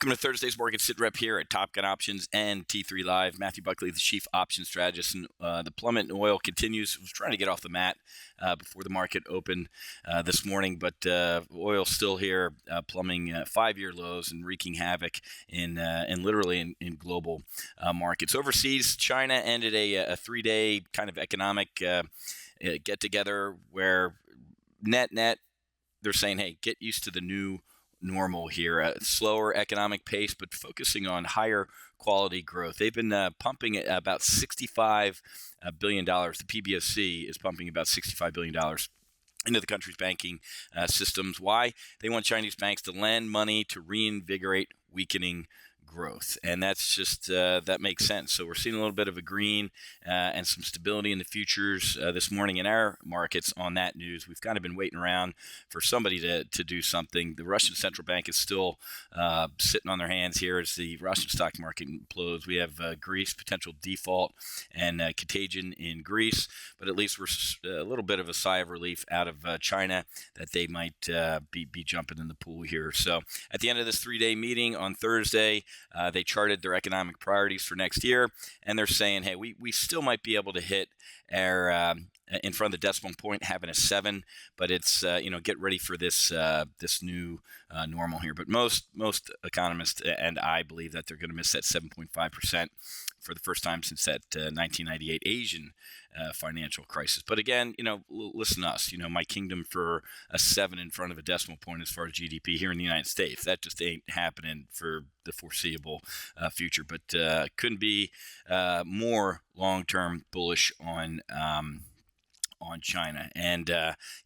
Welcome to Thursday's Market Sit Rep here at Top Gun Options and T3 Live. Matthew Buckley, the Chief Options Strategist, and the plummet in oil continues. I was trying to get off the mat before the market opened this morning, but oil still here, plummeting 5-year lows and wreaking havoc in literally global markets. Overseas, China ended a 3-day kind of economic get-together where net, they're saying, hey, get used to the new normal here, a slower economic pace, but focusing on higher quality growth. They've been pumping about $65 billion. The PBOC is pumping about $65 billion into the country's banking systems. Why? They want Chinese banks to lend money to reinvigorate weakening growth, and that's just that makes sense. So we're seeing a little bit of a green and some stability in the futures this morning in our markets on that news. We've kind of been waiting around for somebody to do something. The Russian central bank is still sitting on their hands here as the Russian stock market implodes. We have Greece potential default and contagion in Greece, but at least we're a little bit of a sigh of relief out of China that they might be jumping in the pool here. So at the end of this 3-day meeting on Thursday, they charted their economic priorities for next year, and they're saying, hey, we still might be able to hit our in front of the decimal point, having a 7, but it's get ready for this new normal here. But most economists and I believe that they're going to miss that 7.5% for the first time since that 1998 Asian financial crisis. But again, listen to us. My kingdom for a 7 in front of a decimal point as far as GDP here in the United States. That just ain't happening for the foreseeable future. But couldn't be more long-term bullish on China. And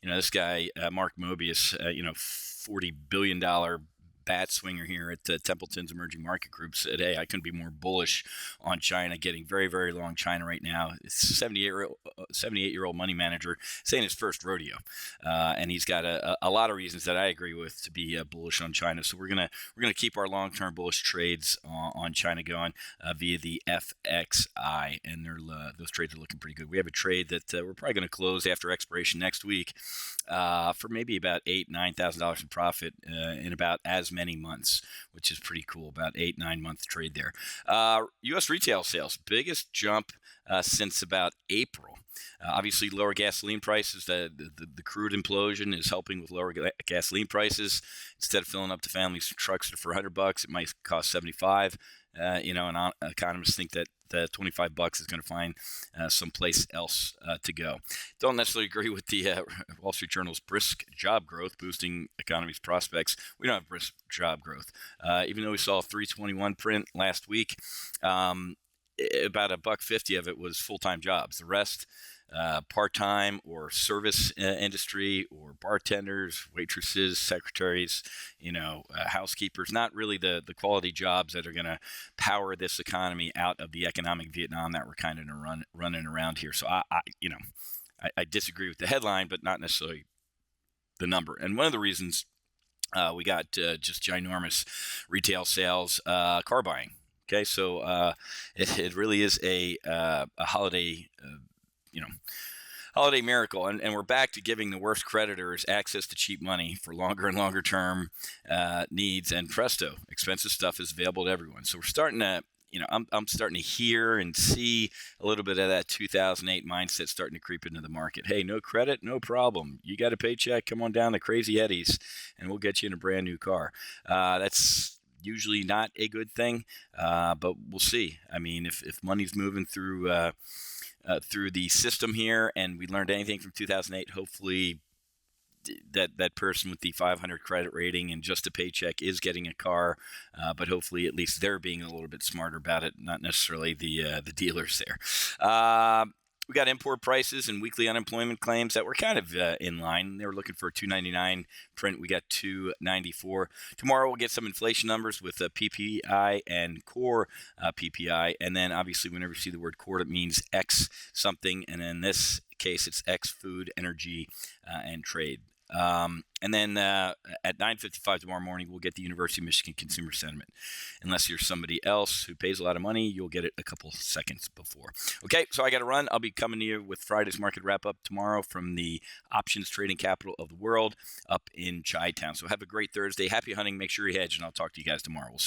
this guy Mark Mobius, $40 billion bat swinger here at Templeton's Emerging Market Group, said, hey, I couldn't be more bullish on China, getting very, very long China right now. It's a 78-year-old money manager saying his first rodeo. And he's got a lot of reasons that I agree with to be bullish on China. So we're gonna keep our long-term bullish trades on China going via the FXI, and those trades are looking pretty good. We have a trade that we're probably going to close after expiration next week for maybe about $8,000-$9,000 in profit in about as many months, which is pretty cool. About 8-9 month trade there. U.S. retail sales, biggest jump since about April. Obviously, lower gasoline prices. The crude implosion is helping with lower gasoline prices. Instead of filling up the family's trucks for $100, it might cost $75. And economists think that the $25 is going to find someplace else to go. Don't necessarily agree with the Wall Street Journal's brisk job growth boosting economy's prospects. We don't have brisk job growth. Even though we saw a 321 print last week, about $1.50 of it was full-time jobs. The rest, part-time or service industry or bartenders, waitresses, secretaries, housekeepers, not really the quality jobs that are going to power this economy out of the economic Vietnam that we're kind of running around here. So I disagree with the headline, but not necessarily the number. And one of the reasons we got just ginormous retail sales, car buying. Okay, so it really is a holiday, holiday miracle, and we're back to giving the worst creditors access to cheap money for longer and longer term needs. And presto, expensive stuff is available to everyone. So we're starting to, I'm starting to hear and see a little bit of that 2008 mindset starting to creep into the market. Hey, no credit, no problem. You got a paycheck, come on down to Crazy Eddie's, and we'll get you in a brand new car. That's usually not a good thing, but we'll see. I mean, if money's moving through the system here, and we learned anything from 2008, hopefully that person with the 500 credit rating and just a paycheck is getting a car, but hopefully at least they're being a little bit smarter about it, not necessarily the dealers there. We got import prices and weekly unemployment claims that were kind of in line. They were looking for a 299 print. We got 294. Tomorrow we'll get some inflation numbers with PPI and core PPI. And then obviously whenever you see the word core, it means X something. And in this case, it's X food, energy, and trade. And then at 9:55 tomorrow morning, we'll get the University of Michigan consumer sentiment. Unless you're somebody else who pays a lot of money, you'll get it a couple seconds before. Okay, so I got to run. I'll be coming to you with Friday's market wrap-up tomorrow from the options trading capital of the world up in Chi-Town. So have a great Thursday. Happy hunting. Make sure you hedge, and I'll talk to you guys tomorrow. We'll see.